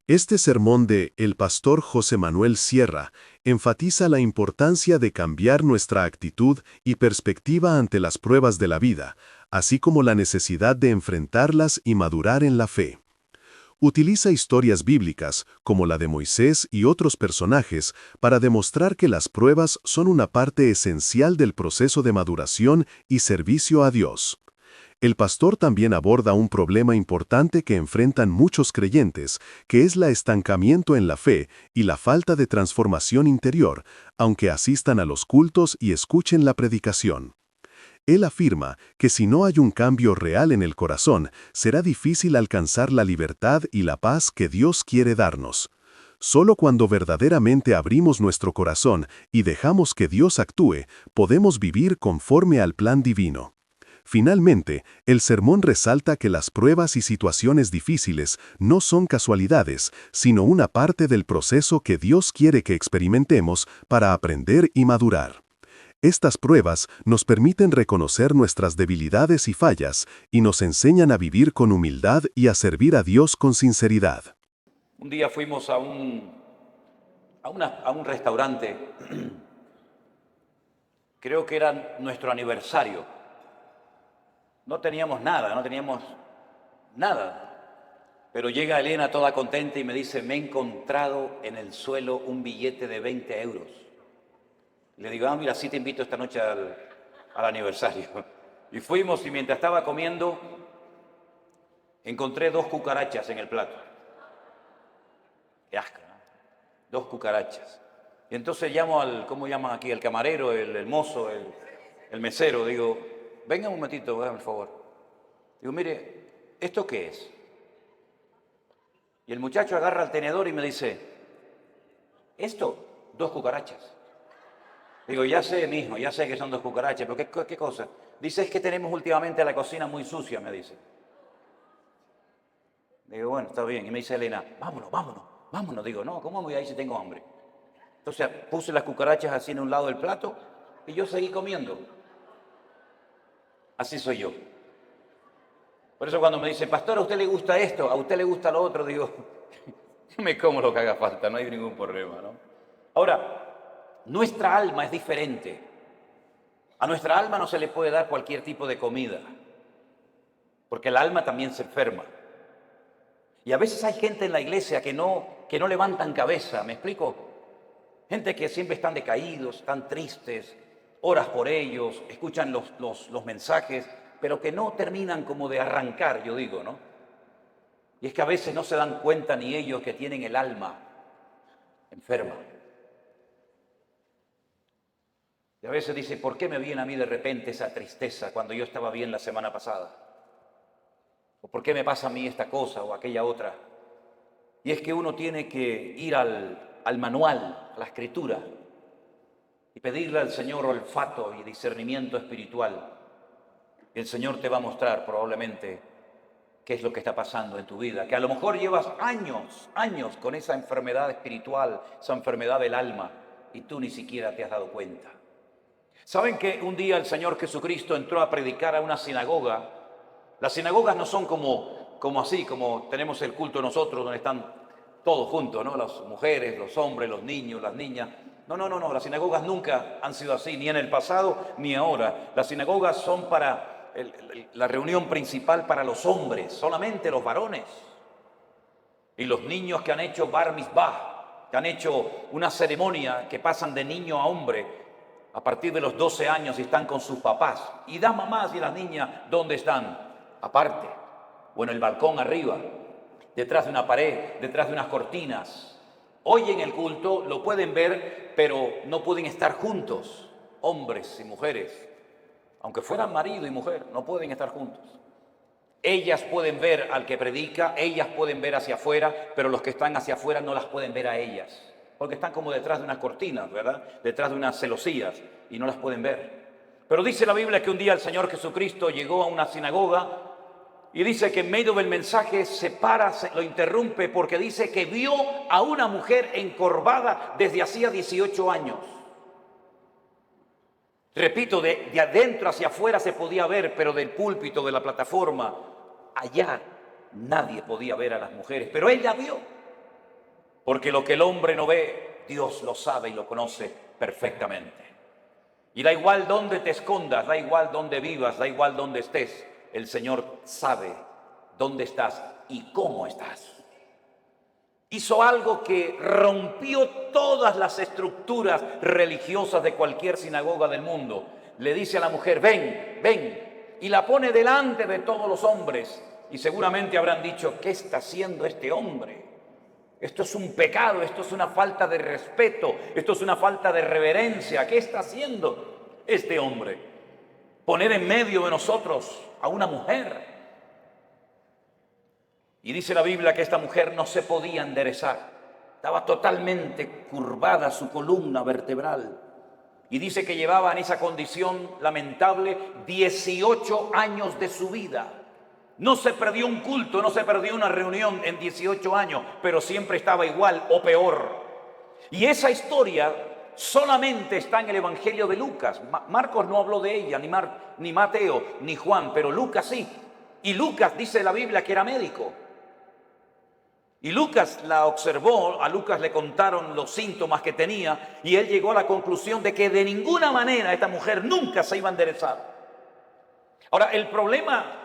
Este sermón de el pastor José Manuel Sierra enfatiza la importancia de cambiar nuestra actitud y perspectiva ante las pruebas de la vida, así como la necesidad de enfrentarlas y madurar en la fe. Utiliza historias bíblicas, como la de Moisés y otros personajes, para demostrar que las pruebas son una parte esencial del proceso de maduración y servicio a Dios. El pastor también aborda un problema importante que enfrentan muchos creyentes, que es el estancamiento en la fe y la falta de transformación interior, aunque asistan a los cultos y escuchen la predicación. Él afirma que si no hay un cambio real en el corazón, será difícil alcanzar la libertad y la paz que Dios quiere darnos. Solo cuando verdaderamente abrimos nuestro corazón y dejamos que Dios actúe, podemos vivir conforme al plan divino. Finalmente, el sermón resalta que las pruebas y situaciones difíciles no son casualidades, sino una parte del proceso que Dios quiere que experimentemos para aprender y madurar. Estas pruebas nos permiten reconocer nuestras debilidades y fallas y nos enseñan a vivir con humildad y a servir a Dios con sinceridad. Un día fuimos a un restaurante, creo que era nuestro aniversario. No teníamos nada. Pero llega Elena toda contenta y me dice, me he encontrado en el suelo un billete de 20 euros. Le digo, mira, sí te invito esta noche al aniversario. Y fuimos y mientras estaba comiendo, encontré 2 cucarachas en el plato. Qué asco, ¿no? 2 cucarachas. Y entonces llamo ¿cómo llaman aquí? El camarero, el mozo, el mesero. Digo, venga un momentito, hágame el favor. Digo, mire, ¿esto qué es? Y el muchacho agarra el tenedor y me dice, esto, 2 cucarachas. Digo, ya sé, mijo, ya sé que son 2 cucarachas, pero ¿qué cosa? Dice, es que tenemos últimamente la cocina muy sucia, me dice. Digo, bueno, está bien. Y me dice Elena, vámonos. Digo, no, ¿cómo voy a ir si tengo hambre? Entonces puse las cucarachas así en un lado del plato y yo seguí comiendo. Así soy yo. Por eso cuando me dicen, pastor, ¿a usted le gusta esto? ¿A usted le gusta lo otro? Digo, me como lo que haga falta, no hay ningún problema, ¿no? Ahora, nuestra alma es diferente. A nuestra alma no se le puede dar cualquier tipo de comida, porque el alma también se enferma. Y a veces hay gente en la iglesia que no levantan cabeza, ¿me explico? Gente que siempre están decaídos, están tristes, oras por ellos, escuchan los mensajes, pero que no terminan como de arrancar, yo digo, ¿no? Y es que a veces no se dan cuenta ni ellos que tienen el alma enferma. Y a veces dice, ¿por qué me viene a mí de repente esa tristeza cuando yo estaba bien la semana pasada? ¿O por qué me pasa a mí esta cosa o aquella otra? Y es que uno tiene que ir al manual, a la escritura, y pedirle al Señor olfato y discernimiento espiritual. Y el Señor te va a mostrar probablemente qué es lo que está pasando en tu vida, que a lo mejor llevas años con esa enfermedad espiritual, esa enfermedad del alma, y tú ni siquiera te has dado cuenta. ¿Saben que un día el Señor Jesucristo entró a predicar a una sinagoga? Las sinagogas no son como así, como tenemos el culto nosotros, donde están todos juntos, ¿no? Las mujeres, los hombres, los niños, las niñas. No, las sinagogas nunca han sido así, ni en el pasado ni ahora. Las sinagogas son para la reunión principal para los hombres, solamente los varones. Y los niños que han hecho bar mitzvah, que han hecho una ceremonia que pasan de niño a hombre, a partir de los 12 años y están con sus papás. Y las mamás y las niñas, ¿dónde están? Aparte, o en el balcón arriba, detrás de una pared, detrás de unas cortinas. Hoy en el culto lo pueden ver, pero no pueden estar juntos, hombres y mujeres. Aunque fueran marido y mujer, no pueden estar juntos. Ellas pueden ver al que predica, ellas pueden ver hacia afuera, pero los que están hacia afuera no las pueden ver a ellas. Porque están como detrás de unas cortinas, ¿verdad? Detrás de unas celosías y no las pueden ver. Pero dice la Biblia que un día el Señor Jesucristo llegó a una sinagoga y dice que en medio del mensaje se para, lo interrumpe porque dice que vio a una mujer encorvada desde hacía 18 años. Repito, de adentro hacia afuera se podía ver, pero del púlpito, de la plataforma, allá nadie podía ver a las mujeres, pero él la vio. porque lo que el hombre no ve, Dios lo sabe y lo conoce perfectamente. Y da igual dónde te escondas, da igual dónde vivas, da igual dónde estés, el Señor sabe dónde estás y cómo estás. Hizo algo que rompió todas las estructuras religiosas de cualquier sinagoga del mundo. Le dice a la mujer, ven, ven, y la pone delante de todos los hombres. Y seguramente habrán dicho, ¿qué está haciendo este hombre? Esto es un pecado, esto es una falta de respeto, esto es una falta de reverencia. ¿Qué está haciendo este hombre? Poner en medio de nosotros a una mujer. Y dice la Biblia que esta mujer no se podía enderezar. Estaba totalmente curvada su columna vertebral. Y dice que llevaba en esa condición lamentable 18 años de su vida. No se perdió un culto, no se perdió una reunión en 18 años, pero siempre estaba igual o peor. Y esa historia solamente está en el Evangelio de Lucas. Marcos no habló de ella, ni Mateo, ni Juan, pero Lucas sí. Y Lucas dice la Biblia que era médico. Y Lucas la observó, a Lucas le contaron los síntomas que tenía y él llegó a la conclusión de que de ninguna manera esta mujer nunca se iba a enderezar. Ahora, el problema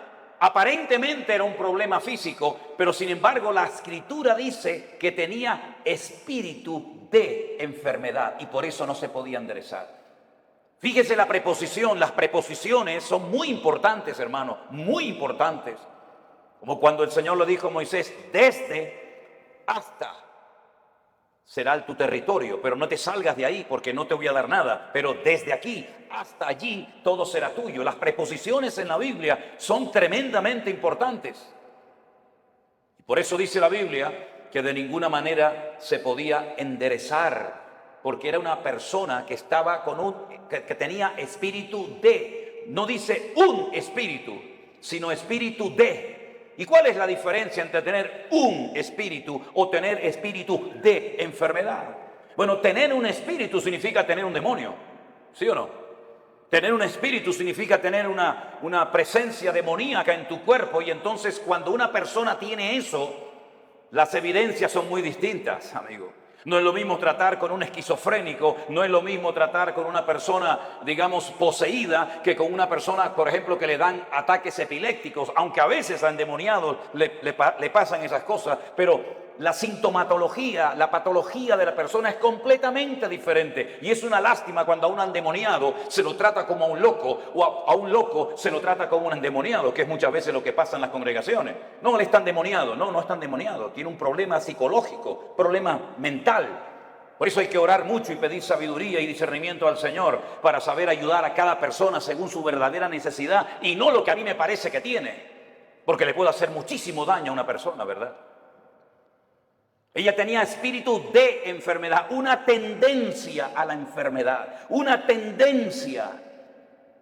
aparentemente era un problema físico, pero sin embargo la Escritura dice que tenía espíritu de enfermedad y por eso no se podía enderezar. Fíjese la preposición, las preposiciones son muy importantes, hermano, muy importantes. Como cuando el Señor le dijo a Moisés, desde hasta será tu territorio, pero no te salgas de ahí porque no te voy a dar nada, pero desde aquí hasta allí todo será tuyo. Las preposiciones en la Biblia son tremendamente importantes. Por eso dice la Biblia que de ninguna manera se podía enderezar, porque era una persona que estaba que tenía espíritu de, no dice un espíritu, sino espíritu de. ¿Y cuál es la diferencia entre tener un espíritu o tener espíritu de enfermedad? Bueno, tener un espíritu significa tener un demonio, ¿sí o no? Tener un espíritu significa tener una presencia demoníaca en tu cuerpo y entonces cuando una persona tiene eso, las evidencias son muy distintas, amigo. No es lo mismo tratar con un esquizofrénico, no es lo mismo tratar con una persona, digamos, poseída, que con una persona, por ejemplo, que le dan ataques epilépticos, aunque a veces a endemoniados le pasan esas cosas, pero la sintomatología, la patología de la persona es completamente diferente. Y es una lástima cuando a un endemoniado se lo trata como a un loco, o a un loco se lo trata como un endemoniado, que es muchas veces lo que pasa en las congregaciones. No, él está endemoniado, no está endemoniado, tiene un problema psicológico, problema mental. Por eso hay que orar mucho y pedir sabiduría y discernimiento al Señor para saber ayudar a cada persona según su verdadera necesidad y no lo que a mí me parece que tiene, porque le puede hacer muchísimo daño a una persona, ¿verdad? Ella tenía espíritu de enfermedad, una tendencia a la enfermedad, una tendencia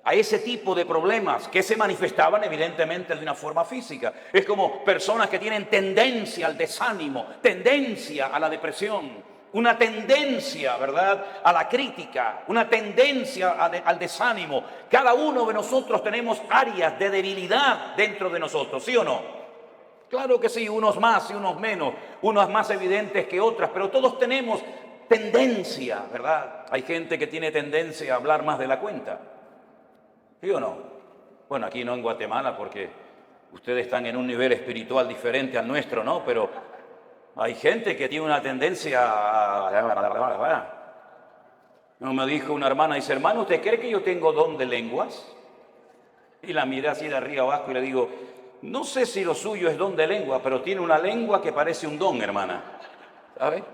a ese tipo de problemas que se manifestaban evidentemente de una forma física. Es como personas que tienen tendencia al desánimo, tendencia a la depresión, una tendencia, ¿verdad?, a la crítica, una tendencia al desánimo. Cada uno de nosotros tenemos áreas de debilidad dentro de nosotros, ¿sí o no? Claro que sí, unos más y unos menos, unas más evidentes que otras, pero todos tenemos tendencia, ¿verdad? Hay gente que tiene tendencia a hablar más de la cuenta, ¿sí o no? Bueno, aquí no en Guatemala porque ustedes están en un nivel espiritual diferente al nuestro, ¿no? Pero hay gente que tiene una tendencia a... No, me dijo una hermana, dice, hermano, ¿usted cree que yo tengo don de lenguas? Y la miré así de arriba abajo y le digo, no sé si lo suyo es don de lengua, pero tiene una lengua que parece un don, hermana. ¿Sabe?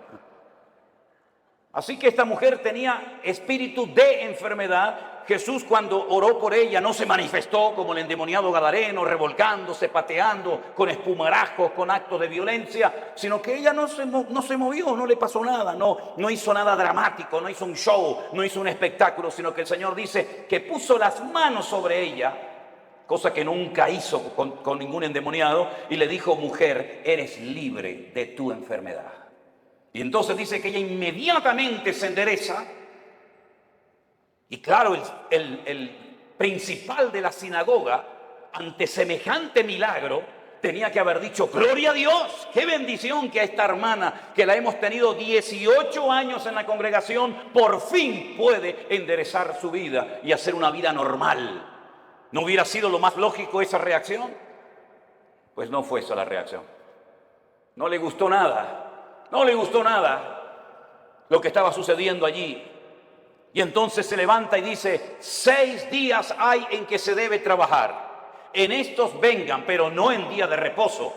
Así que esta mujer tenía espíritu de enfermedad. Jesús, cuando oró por ella, no se manifestó como el endemoniado gadareno, revolcándose, pateando, con espumarajos, con actos de violencia, sino que ella no se movió, no le pasó nada, no hizo nada dramático, no hizo un show, no hizo un espectáculo, sino que el Señor dice que puso las manos sobre ella, cosa que nunca hizo con ningún endemoniado, y le dijo, mujer, eres libre de tu enfermedad. Y entonces dice que ella inmediatamente se endereza, y claro, el principal de la sinagoga, ante semejante milagro, tenía que haber dicho, gloria a Dios, qué bendición que a esta hermana, que la hemos tenido 18 años en la congregación, por fin puede enderezar su vida y hacer una vida normal. ¿No hubiera sido lo más lógico esa reacción? Pues no fue esa la reacción. No le gustó nada, no le gustó nada lo que estaba sucediendo allí. Y entonces se levanta y dice, 6 días hay en que se debe trabajar. En estos vengan, pero no en día de reposo.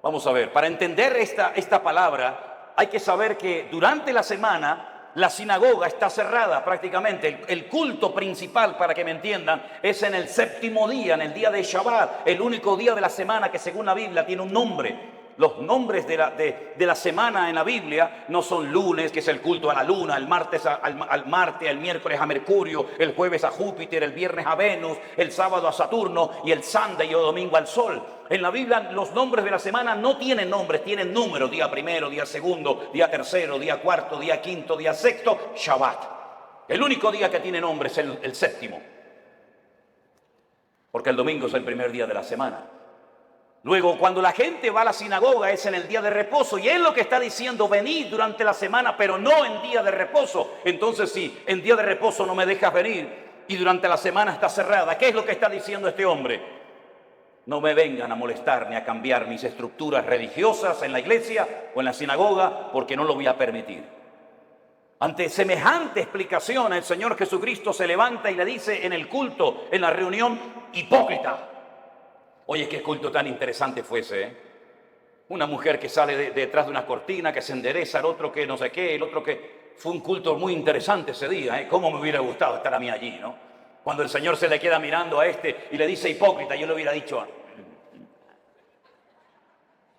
Vamos a ver, para entender esta palabra, hay que saber que durante la semana la sinagoga está cerrada prácticamente. El culto principal, para que me entiendan, es en el 7º día, en el día de Shabbat, el único día de la semana que según la Biblia tiene un nombre. Los nombres de la semana en la Biblia no son lunes, que es el culto a la luna, el martes al Marte, el miércoles a Mercurio, el jueves a Júpiter, el viernes a Venus, el sábado a Saturno y el Sunday o domingo al Sol. En la Biblia los nombres de la semana no tienen nombres, tienen números: día primero, día segundo, día tercero, día cuarto, día quinto, día sexto, Shabbat. El único día que tiene nombre es el 7º, porque el domingo es el primer día de la semana. Luego, cuando la gente va a la sinagoga es en el día de reposo, y él lo que está diciendo, venid durante la semana, pero no en día de reposo. Entonces, si en día de reposo no me dejas venir y durante la semana está cerrada, ¿qué es lo que está diciendo este hombre? No me vengan a molestar ni a cambiar mis estructuras religiosas en la iglesia o en la sinagoga, porque no lo voy a permitir. Ante semejante explicación, el Señor Jesucristo se levanta y le dice en el culto, en la reunión, hipócrita. Oye, qué culto tan interesante fue ese, ¿eh? Una mujer que sale detrás de una cortina, que se endereza, el otro que no sé qué, el otro que... Fue un culto muy interesante ese día, ¿eh? Cómo me hubiera gustado estar a mí allí, ¿no? Cuando el Señor se le queda mirando a este y le dice hipócrita, yo le hubiera dicho,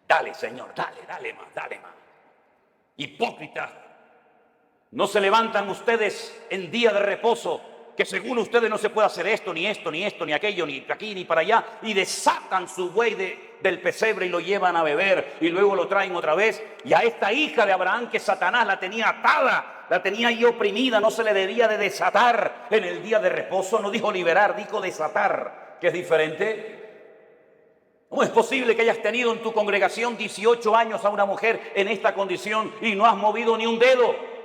dale, Señor, dale más. Hipócrita. No se levantan ustedes en día de reposo, que según ustedes no se puede hacer esto, ni aquello, ni aquí, ni para allá, y desatan su buey del pesebre y lo llevan a beber, y luego lo traen otra vez. Y a esta hija de Abraham, que Satanás la tenía atada, la tenía ahí oprimida, no se le debía de desatar en el día de reposo. No dijo liberar, dijo desatar, que es diferente. ¿Cómo es posible que hayas tenido en tu congregación 18 años a una mujer en esta condición y no has movido ni un dedo?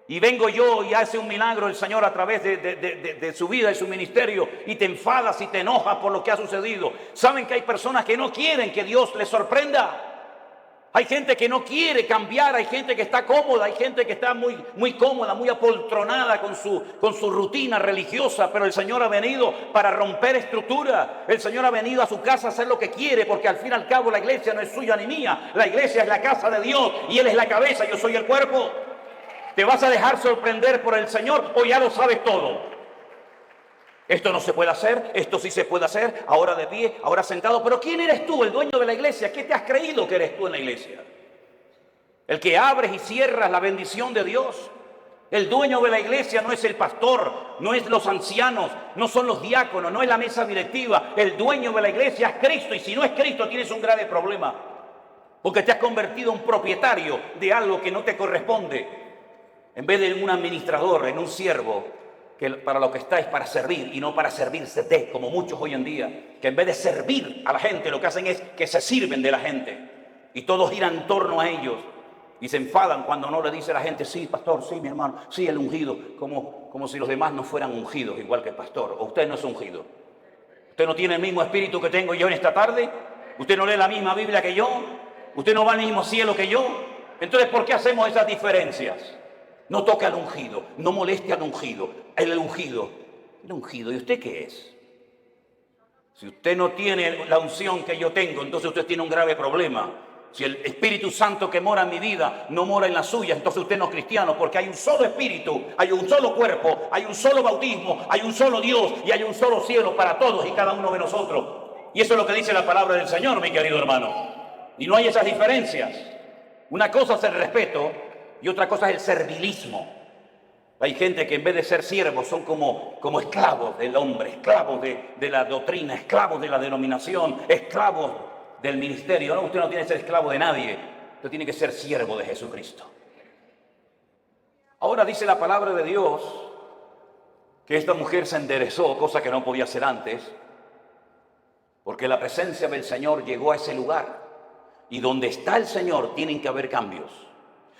Y vengo yo y hace un milagro el Señor a través de su vida y su ministerio, y te enfadas y te enojas por lo que ha sucedido. ¿Saben que hay personas que no quieren que Dios les sorprenda? Hay gente que no quiere cambiar, hay gente que está cómoda, hay gente que está muy cómoda, muy apoltronada con su rutina religiosa, pero el Señor ha venido para romper estructura. El Señor ha venido a su casa a hacer lo que quiere, porque al fin y al cabo la iglesia no es suya ni mía. La iglesia es la casa de Dios y Él es la cabeza, yo soy el cuerpo. ¿Te vas a dejar sorprender por el Señor o ya lo sabes todo? Esto no se puede hacer, esto sí se puede hacer, ahora de pie, ahora sentado. Pero ¿quién eres tú, el dueño de la iglesia? ¿Qué te has creído que eres tú en la iglesia? El que abres y cierras la bendición de Dios. El dueño de la iglesia no es el pastor, no es los ancianos, no son los diáconos, no es la mesa directiva. El dueño de la iglesia es Cristo, y si no es Cristo tienes un grave problema, porque te has convertido en propietario de algo que no te corresponde. En vez de un administrador, en un siervo, que para lo que está es para servir y no para servirse de, como muchos hoy en día, que en vez de servir a la gente, lo que hacen es que se sirven de la gente. Y todo gira en torno a ellos. Y se enfadan cuando no le dice a la gente, sí, pastor, sí, mi hermano, sí, el ungido. Como si los demás no fueran ungidos, igual que el pastor. O usted no es ungido. Usted no tiene el mismo espíritu que tengo yo en esta tarde. Usted no lee la misma Biblia que yo. Usted no va al mismo cielo que yo. Entonces, ¿por qué hacemos esas diferencias? No toque al ungido, no moleste al ungido. El ungido, ¿y usted qué es? Si usted no tiene la unción que yo tengo, entonces usted tiene un grave problema. Si el Espíritu Santo que mora en mi vida no mora en la suya, entonces usted no es cristiano, porque hay un solo Espíritu, hay un solo cuerpo, hay un solo bautismo, hay un solo Dios y hay un solo cielo para todos y cada uno de nosotros. Y eso es lo que dice la palabra del Señor, mi querido hermano. Y no hay esas diferencias. Una cosa es el respeto y otra cosa es el servilismo. Hay gente que en vez de ser siervos son como esclavos del hombre, esclavos de la doctrina, esclavos de la denominación, esclavos del ministerio. No, usted no tiene que ser esclavo de nadie, usted tiene que ser siervo de Jesucristo. Ahora dice la palabra de Dios que esta mujer se enderezó, cosa que no podía hacer antes, Porque la presencia del Señor llegó a ese lugar. Y donde está el Señor tienen que haber cambios.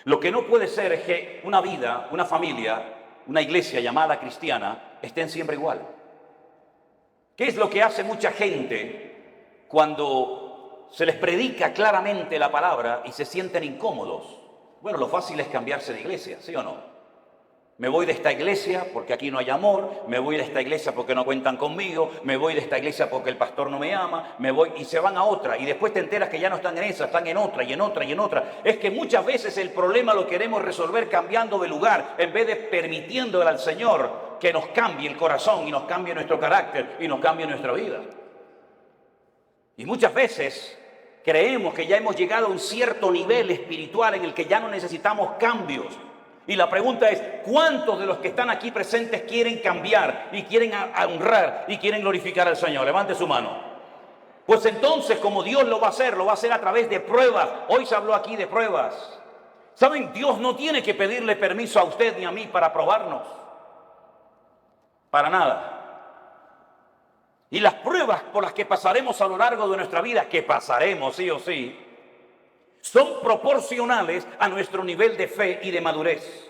Lo que no puede ser es que una vida, una familia, una iglesia llamada cristiana estén siempre igual. ¿Qué es lo que hace mucha gente cuando se les predica claramente la palabra y se sienten incómodos? Bueno, lo fácil es cambiarse de iglesia, ¿sí o no? Me voy de esta iglesia porque aquí no hay amor, me voy de esta iglesia porque no cuentan conmigo, me voy de esta iglesia porque el pastor no me ama, me voy y se van a otra y después te enteras que ya no están en esa, están en otra y en otra y en otra. Es que muchas veces el problema lo queremos resolver cambiando de lugar en vez de permitiéndole al Señor que nos cambie el corazón y nos cambie nuestro carácter y nos cambie nuestra vida. Y muchas veces creemos que ya hemos llegado a un cierto nivel espiritual en el que ya no necesitamos cambios. Y la pregunta es, ¿cuántos de los que están aquí presentes quieren cambiar y quieren honrar y quieren glorificar al Señor? Levante su mano. Pues entonces, como Dios lo va a hacer a través de pruebas. Hoy se habló aquí de pruebas. ¿Saben? Dios no tiene que pedirle permiso a usted ni a mí para probarnos. Para nada. Y las pruebas por las que pasaremos a lo largo de nuestra vida, que pasaremos sí o sí, son proporcionales a nuestro nivel de fe y de madurez.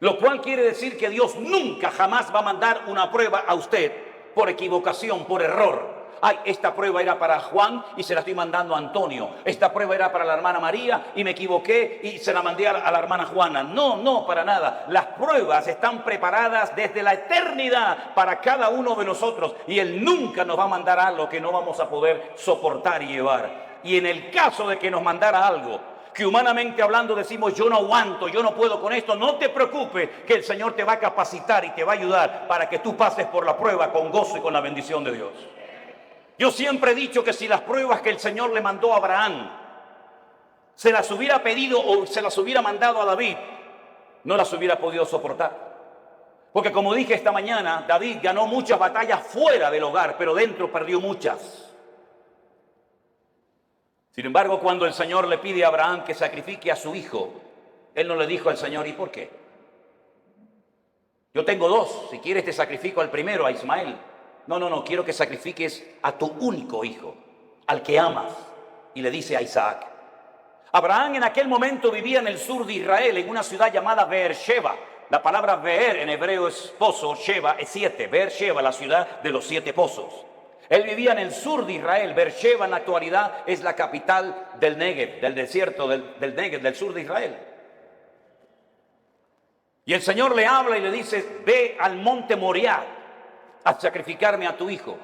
Lo cual quiere decir que Dios nunca jamás va a mandar una prueba a usted por equivocación, por error. Ay, esta prueba era para Juan y se la estoy mandando a Antonio. Esta prueba era para la hermana María y me equivoqué y se la mandé a la hermana Juana. No, para nada. Las pruebas están preparadas desde la eternidad para cada uno de nosotros. Y Él nunca nos va a mandar algo que no vamos a poder soportar y llevar. Y en el caso de que nos mandara algo que humanamente hablando decimos yo no aguanto, yo no puedo con esto, no te preocupes que el Señor te va a capacitar y te va a ayudar para que tú pases por la prueba con gozo y con la bendición de Dios. Yo siempre he dicho que si las pruebas que el Señor le mandó a Abraham se las hubiera pedido o se las hubiera mandado a David, no las hubiera podido soportar. Porque como dije esta mañana, David ganó muchas batallas fuera del hogar, pero dentro perdió muchas. Sin embargo, cuando el Señor le pide a Abraham que sacrifique a su hijo, él no le dijo al Señor, ¿y por qué? Yo tengo dos, si quieres te sacrifico al primero, a Ismael. No, quiero que sacrifiques a tu único hijo, al que amas. Y le dice a Isaac. Abraham en aquel momento vivía en el sur de Israel, en una ciudad llamada Beersheba. La palabra Beer en hebreo es pozo, Sheba es 7. Beersheba, la ciudad de los 7 pozos. Él vivía en el sur de Israel. Beersheba en la actualidad es la capital del Negev, del desierto del Negev, del sur de Israel. Y el Señor le habla y le dice, ve al monte Moriah a sacrificarme a tu hijo.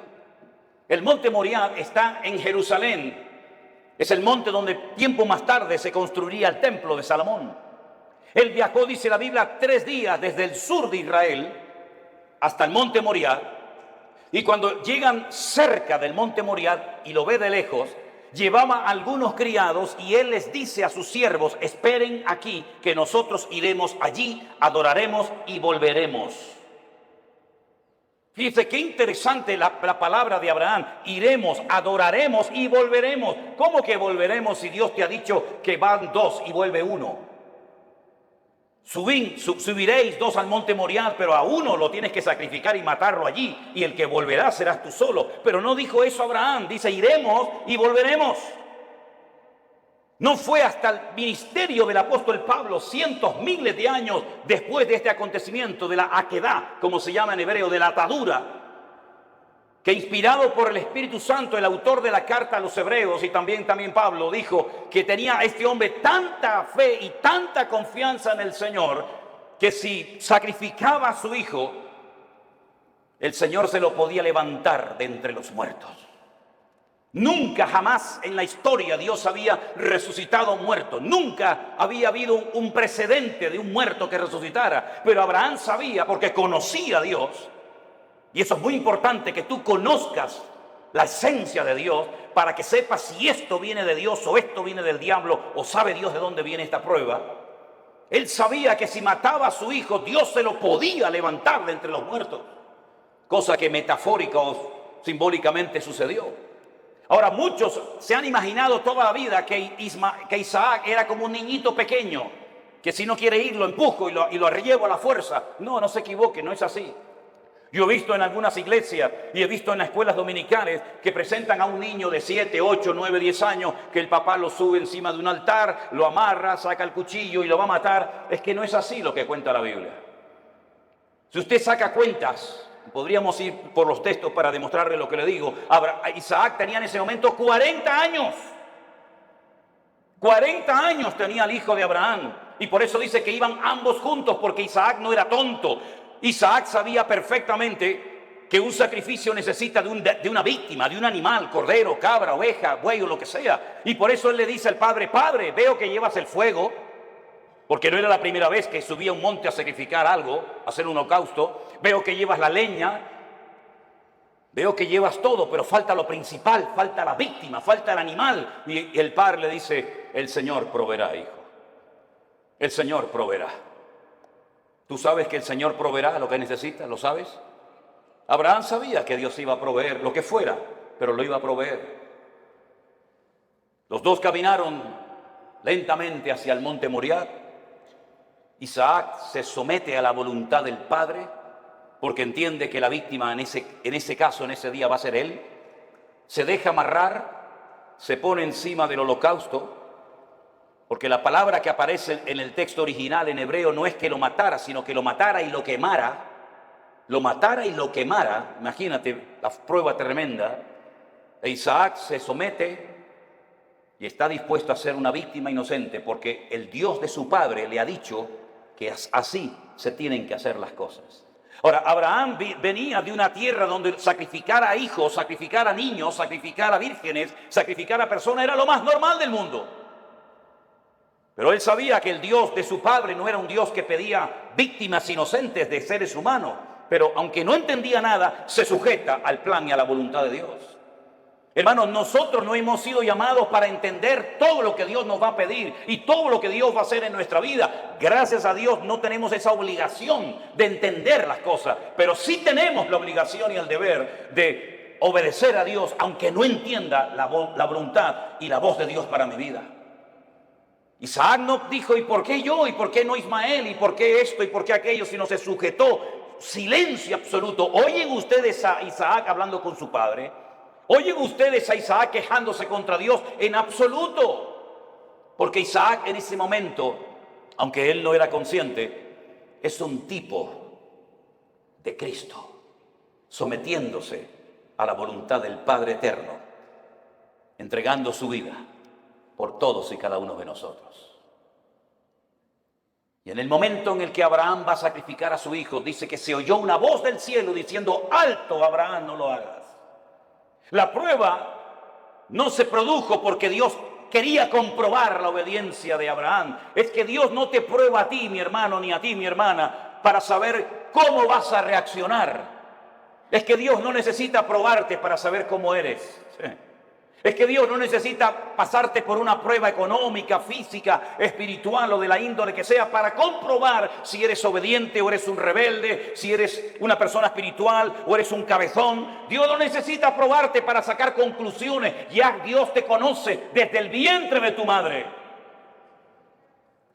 El monte Moriah está en Jerusalén. Es el monte donde tiempo más tarde se construiría el templo de Salomón. Él viajó, dice la Biblia, 3 días desde el sur de Israel hasta el monte Moriah. Y cuando llegan cerca del monte Moriah y lo ve de lejos, llevaba a algunos criados y él les dice a sus siervos, esperen aquí que nosotros iremos allí, adoraremos y volveremos. Fíjense qué interesante la palabra de Abraham. Iremos, adoraremos y volveremos. ¿Cómo que volveremos si Dios te ha dicho que van 2 y vuelve 1? Subiréis 2 al monte Moriah, pero a uno lo tienes que sacrificar y matarlo allí, y el que volverá serás tú solo. Pero no dijo eso Abraham, dice iremos y volveremos. No fue hasta el ministerio del apóstol Pablo, cientos, miles de años después de este acontecimiento, de la aquedá, como se llama en hebreo, de la atadura, que inspirado por el Espíritu Santo, el autor de la carta a los hebreos y también Pablo dijo que tenía este hombre tanta fe y tanta confianza en el Señor que si sacrificaba a su hijo, el Señor se lo podía levantar de entre los muertos. Nunca jamás en la historia Dios había resucitado muertos. Nunca había habido un precedente de un muerto que resucitara. Pero Abraham sabía, porque conocía a Dios. Y eso es muy importante, que tú conozcas la esencia de Dios para que sepas si esto viene de Dios o esto viene del diablo o sabe Dios de dónde viene esta prueba. Él sabía que si mataba a su hijo, Dios se lo podía levantar de entre los muertos. Cosa que metafórica o simbólicamente sucedió. Ahora, muchos se han imaginado toda la vida que Isaac era como un niñito pequeño, que si no quiere ir lo empujo y lo llevo a la fuerza. No se equivoque, no es así. Yo he visto en algunas iglesias y he visto en las escuelas dominicales que presentan a un niño de 7, 8, 9, 10 años, que el papá lo sube encima de un altar, lo amarra, saca el cuchillo y lo va a matar. Es que no es así lo que cuenta la Biblia. Si usted saca cuentas, podríamos ir por los textos para demostrarle lo que le digo. Isaac tenía en ese momento 40 años. 40 años tenía el hijo de Abraham. Y por eso dice que iban ambos juntos, porque Isaac no era tonto. Isaac sabía perfectamente que un sacrificio necesita de una víctima, de un animal, cordero, cabra, oveja, buey o lo que sea. Y por eso él le dice al padre: Padre, veo que llevas el fuego, porque no era la primera vez que subía a un monte a sacrificar algo, a hacer un holocausto. Veo que llevas la leña, veo que llevas todo, pero falta lo principal, falta la víctima, falta el animal. Y el padre le dice: el Señor proveerá, hijo. El Señor proveerá. ¿Tú sabes que el Señor proveerá lo que necesitas? ¿Lo sabes? Abraham sabía que Dios iba a proveer lo que fuera, pero lo iba a proveer. Los dos caminaron lentamente hacia el monte Moriah. Isaac se somete a la voluntad del Padre, porque entiende que la víctima en ese caso, en ese día, va a ser él. Se deja amarrar, se pone encima del holocausto, porque la palabra que aparece en el texto original en hebreo no es que lo matara, sino que lo matara y lo quemara. Lo matara y lo quemara. Imagínate la prueba tremenda. E Isaac se somete y está dispuesto a ser una víctima inocente, porque el Dios de su padre le ha dicho que así se tienen que hacer las cosas. Ahora, Abraham venía de una tierra donde sacrificar a hijos, sacrificar a niños, sacrificar a vírgenes, sacrificar a personas era lo más normal del mundo. Pero él sabía que el Dios de su padre no era un Dios que pedía víctimas inocentes de seres humanos. Pero aunque no entendía nada, se sujeta al plan y a la voluntad de Dios. Hermanos, nosotros no hemos sido llamados para entender todo lo que Dios nos va a pedir y todo lo que Dios va a hacer en nuestra vida. Gracias a Dios no tenemos esa obligación de entender las cosas, pero sí tenemos la obligación y el deber de obedecer a Dios, aunque no entienda la voluntad y la voz de Dios para mi vida. Isaac no dijo: ¿y por qué yo? ¿Y por qué no Ismael? ¿Y por qué esto? ¿Y por qué aquello? Sino se sujetó. Silencio absoluto. Oyen ustedes a Isaac hablando con su padre. Oyen ustedes a Isaac quejándose contra Dios. En absoluto. Porque Isaac en ese momento, aunque él no era consciente, es un tipo de Cristo, sometiéndose a la voluntad del Padre eterno, entregando su vida por todos y cada uno de nosotros. Y en el momento en el que Abraham va a sacrificar a su hijo, dice que se oyó una voz del cielo diciendo: alto, Abraham, no lo hagas. La prueba no se produjo porque Dios quería comprobar la obediencia de Abraham. Es que Dios no te prueba a ti, mi hermano, ni a ti, mi hermana, para saber cómo vas a reaccionar. Es que Dios no necesita probarte para saber cómo eres. Es que Dios no necesita pasarte por una prueba económica, física, espiritual o de la índole que sea para comprobar si eres obediente o eres un rebelde, si eres una persona espiritual o eres un cabezón. Dios no necesita probarte para sacar conclusiones. Ya Dios te conoce desde el vientre de tu madre.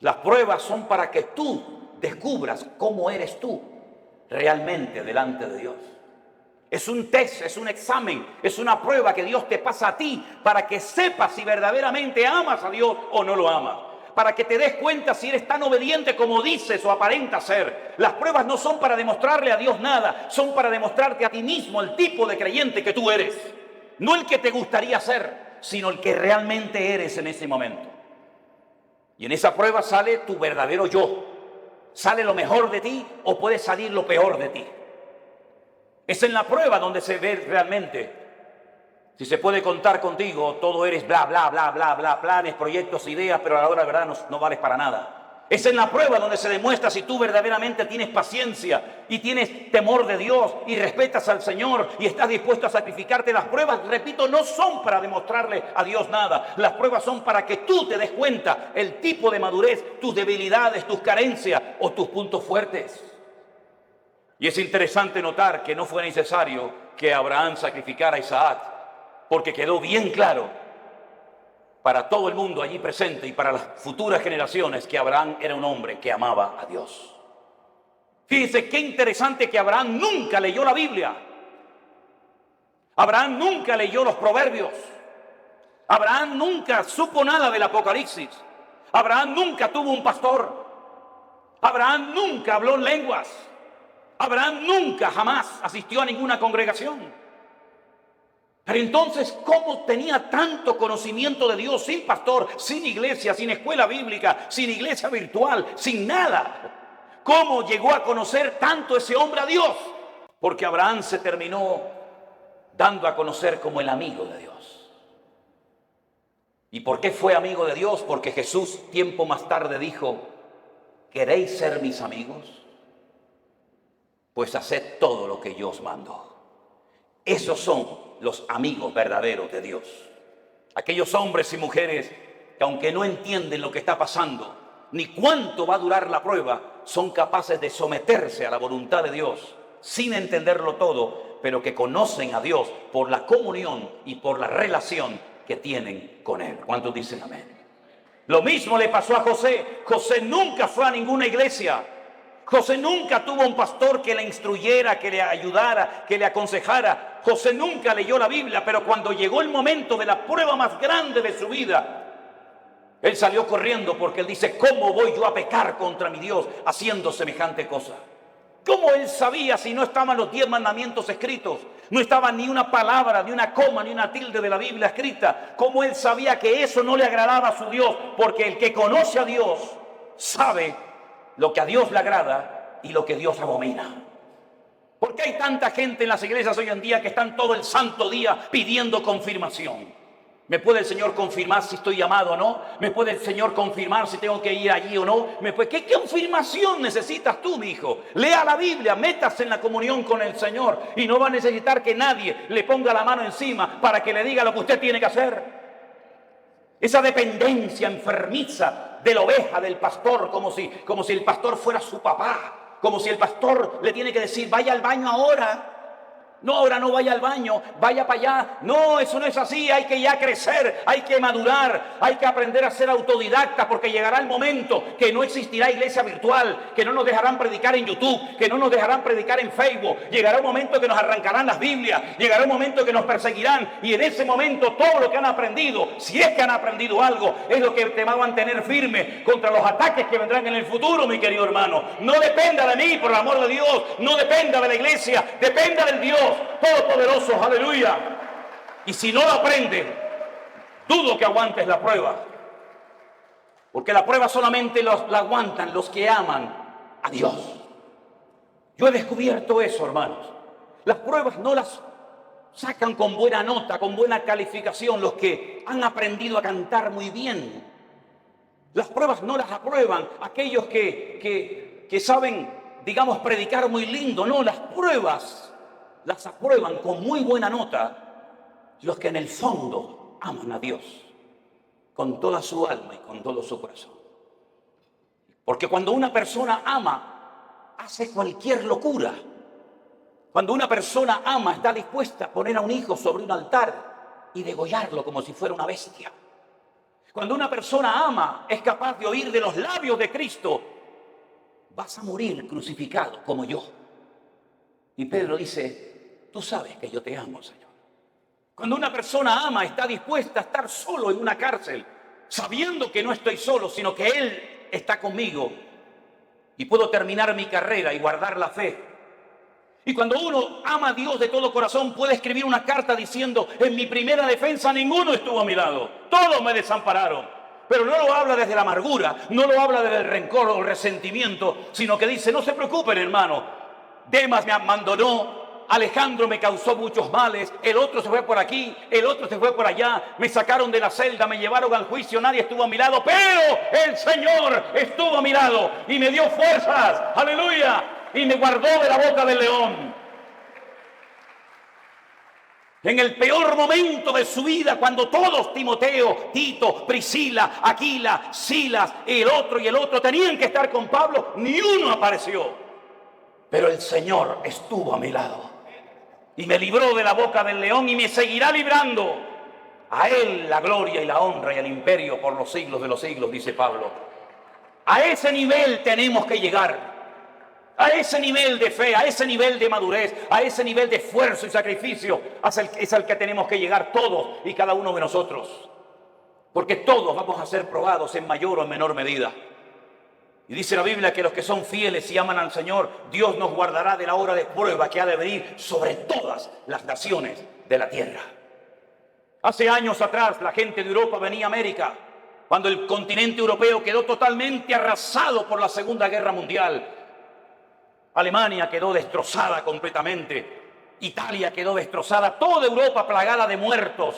Las pruebas son para que tú descubras cómo eres tú realmente delante de Dios. Es un test, es un examen, es una prueba que Dios te pasa a ti para que sepas si verdaderamente amas a Dios o no lo amas. Para que te des cuenta si eres tan obediente como dices o aparentas ser. Las pruebas no son para demostrarle a Dios nada, son para demostrarte a ti mismo el tipo de creyente que tú eres. No el que te gustaría ser, sino el que realmente eres en ese momento. Y en esa prueba sale tu verdadero yo. Sale lo mejor de ti o puede salir lo peor de ti. Es en la prueba donde se ve realmente si se puede contar contigo. Todo eres bla, bla, bla, bla, bla, planes, proyectos, ideas, pero a la hora de verdad no vales para nada. Es en la prueba donde se demuestra si tú verdaderamente tienes paciencia y tienes temor de Dios y respetas al Señor y estás dispuesto a sacrificarte. Las pruebas, repito, no son para demostrarle a Dios nada. Las pruebas son para que tú te des cuenta el tipo de madurez, tus debilidades, tus carencias o tus puntos fuertes. Y es interesante notar que no fue necesario que Abraham sacrificara a Isaac, porque quedó bien claro para todo el mundo allí presente y para las futuras generaciones que Abraham era un hombre que amaba a Dios. Fíjense qué interesante que Abraham nunca leyó la Biblia. Abraham nunca leyó los Proverbios. Abraham nunca supo nada del Apocalipsis. Abraham nunca tuvo un pastor. Abraham nunca habló en lenguas. Abraham nunca jamás asistió a ninguna congregación. Pero entonces, ¿cómo tenía tanto conocimiento de Dios sin pastor, sin iglesia, sin escuela bíblica, sin iglesia virtual, sin nada? ¿Cómo llegó a conocer tanto ese hombre a Dios? Porque Abraham se terminó dando a conocer como el amigo de Dios. ¿Y por qué fue amigo de Dios? Porque Jesús tiempo más tarde dijo: ¿queréis ser mis amigos? Pues haced todo lo que yo os mando. Esos son los amigos verdaderos de Dios. Aquellos hombres y mujeres que, aunque no entienden lo que está pasando, ni cuánto va a durar la prueba, son capaces de someterse a la voluntad de Dios, sin entenderlo todo, pero que conocen a Dios por la comunión y por la relación que tienen con Él. ¿Cuántos dicen amén? Lo mismo le pasó a José. José nunca fue a ninguna iglesia. José nunca tuvo un pastor que le instruyera, que le ayudara, que le aconsejara. José nunca leyó la Biblia, pero cuando llegó el momento de la prueba más grande de su vida, él salió corriendo, porque él dice: ¿cómo voy yo a pecar contra mi Dios haciendo semejante cosa? ¿Cómo él sabía si no estaban los 10 mandamientos escritos? No estaba ni una palabra, ni una coma, ni una tilde de la Biblia escrita. ¿Cómo él sabía que eso no le agradaba a su Dios? Porque el que conoce a Dios sabe lo que a Dios le agrada y lo que Dios abomina. ¿Por qué hay tanta gente en las iglesias hoy en día que están todo el santo día pidiendo confirmación? ¿Me puede el Señor confirmar si estoy llamado o no? ¿Me puede el Señor confirmar si tengo que ir allí o no? ¿Qué confirmación necesitas tú, mi hijo? Lea la Biblia, métase en la comunión con el Señor y no va a necesitar que nadie le ponga la mano encima para que le diga lo que usted tiene que hacer. Esa dependencia enfermiza de la oveja, del pastor, como si el pastor fuera su papá, como si el pastor le tiene que decir: vaya al baño ahora. No, ahora no vaya al baño, vaya para allá. No, eso no es así. Hay que ya crecer, hay que madurar, hay que aprender a ser autodidacta, porque llegará el momento que no existirá iglesia virtual, que no nos dejarán predicar en YouTube, que no nos dejarán predicar en Facebook. Llegará un momento que nos arrancarán las Biblias, llegará un momento que nos perseguirán, y en ese momento todo lo que han aprendido, si es que han aprendido algo, es lo que te va a mantener firme contra los ataques que vendrán en el futuro, mi querido hermano. No dependa de mí, por el amor de Dios, no dependa de la iglesia, dependa del Dios Todopoderoso, aleluya. Y si no lo aprende, dudo que aguantes la prueba, porque la prueba solamente la aguantan los que aman a Dios. Yo he descubierto eso, hermanos. Las pruebas no las sacan con buena nota, con buena calificación los que han aprendido a cantar muy bien. Las pruebas no las aprueban aquellos que saben, digamos, predicar muy lindo. No, las pruebas las aprueban con muy buena nota los que en el fondo aman a Dios con toda su alma y con todo su corazón. Porque cuando una persona ama, hace cualquier locura. Cuando una persona ama, está dispuesta a poner a un hijo sobre un altar y degollarlo como si fuera una bestia. Cuando una persona ama, es capaz de oír de los labios de Cristo: vas a morir crucificado como yo. Y Pedro dice: tú sabes que yo te amo, Señor. Cuando una persona ama, está dispuesta a estar solo en una cárcel, sabiendo que no estoy solo, sino que Él está conmigo y puedo terminar mi carrera y guardar la fe. Y cuando uno ama a Dios de todo corazón, puede escribir una carta diciendo: en mi primera defensa ninguno estuvo a mi lado, todos me desampararon. Pero no lo habla desde la amargura, no lo habla desde el rencor o el resentimiento, sino que dice: no se preocupen, hermano, Demas me abandonó, Alejandro me causó muchos males, el otro se fue por aquí, el otro se fue por allá, me sacaron de la celda, me llevaron al juicio, nadie estuvo a mi lado, pero el Señor estuvo a mi lado y me dio fuerzas, aleluya, y me guardó de la boca del león. En el peor momento de su vida, cuando todos, Timoteo, Tito, Priscila, Aquila, Silas, el otro tenían que estar con Pablo, ni uno apareció, pero el Señor estuvo a mi lado y me libró de la boca del león y me seguirá librando. A Él la gloria y la honra y el imperio por los siglos de los siglos, dice Pablo. A ese nivel tenemos que llegar. A ese nivel de fe, a ese nivel de madurez, a ese nivel de esfuerzo y sacrificio es al que tenemos que llegar todos y cada uno de nosotros. Porque todos vamos a ser probados en mayor o en menor medida. Y dice la Biblia que los que son fieles y aman al Señor, Dios nos guardará de la hora de prueba que ha de venir sobre todas las naciones de la tierra. Hace años atrás la gente de Europa venía a América, cuando el continente europeo quedó totalmente arrasado por la Segunda Guerra Mundial. Alemania quedó destrozada completamente, Italia quedó destrozada, toda Europa plagada de muertos,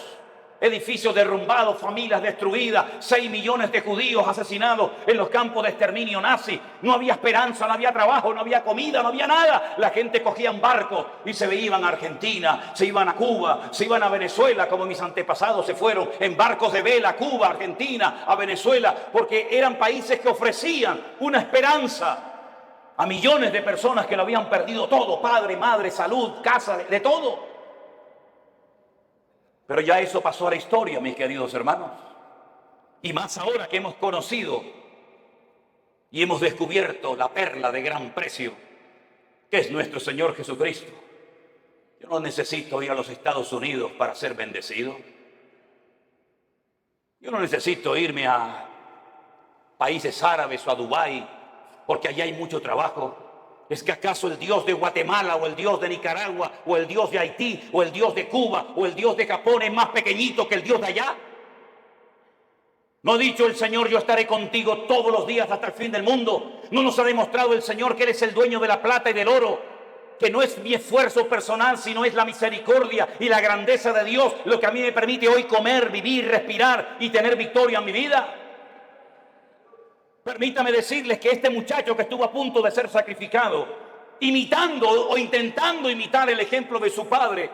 edificios derrumbados, familias destruidas, 6 millones de judíos asesinados en los campos de exterminio nazi. No había esperanza, no había trabajo, no había comida, no había nada. La gente cogía un barco y se iban a Argentina, se iban a Cuba, se iban a Venezuela, como mis antepasados se fueron en barcos de vela a Cuba, Argentina, a Venezuela, porque eran países que ofrecían una esperanza a millones de personas que lo habían perdido todo, padre, madre, salud, casa, de todo. Pero ya eso pasó a la historia, mis queridos hermanos. Y más ahora que hemos conocido y hemos descubierto la perla de gran precio, que es nuestro Señor Jesucristo. Yo no necesito ir a los Estados Unidos para ser bendecido. Yo no necesito irme a países árabes o a Dubái, porque allá hay mucho trabajo. ¿Es que acaso el Dios de Guatemala o el Dios de Nicaragua o el Dios de Haití o el Dios de Cuba o el Dios de Japón es más pequeñito que el Dios de allá? ¿No ha dicho el Señor, yo estaré contigo todos los días hasta el fin del mundo? ¿No nos ha demostrado el Señor que Él es el dueño de la plata y del oro? Que no es mi esfuerzo personal, sino es la misericordia y la grandeza de Dios lo que a mí me permite hoy comer, vivir, respirar y tener victoria en mi vida. Permítame decirles que este muchacho que estuvo a punto de ser sacrificado, imitando o intentando imitar el ejemplo de su padre,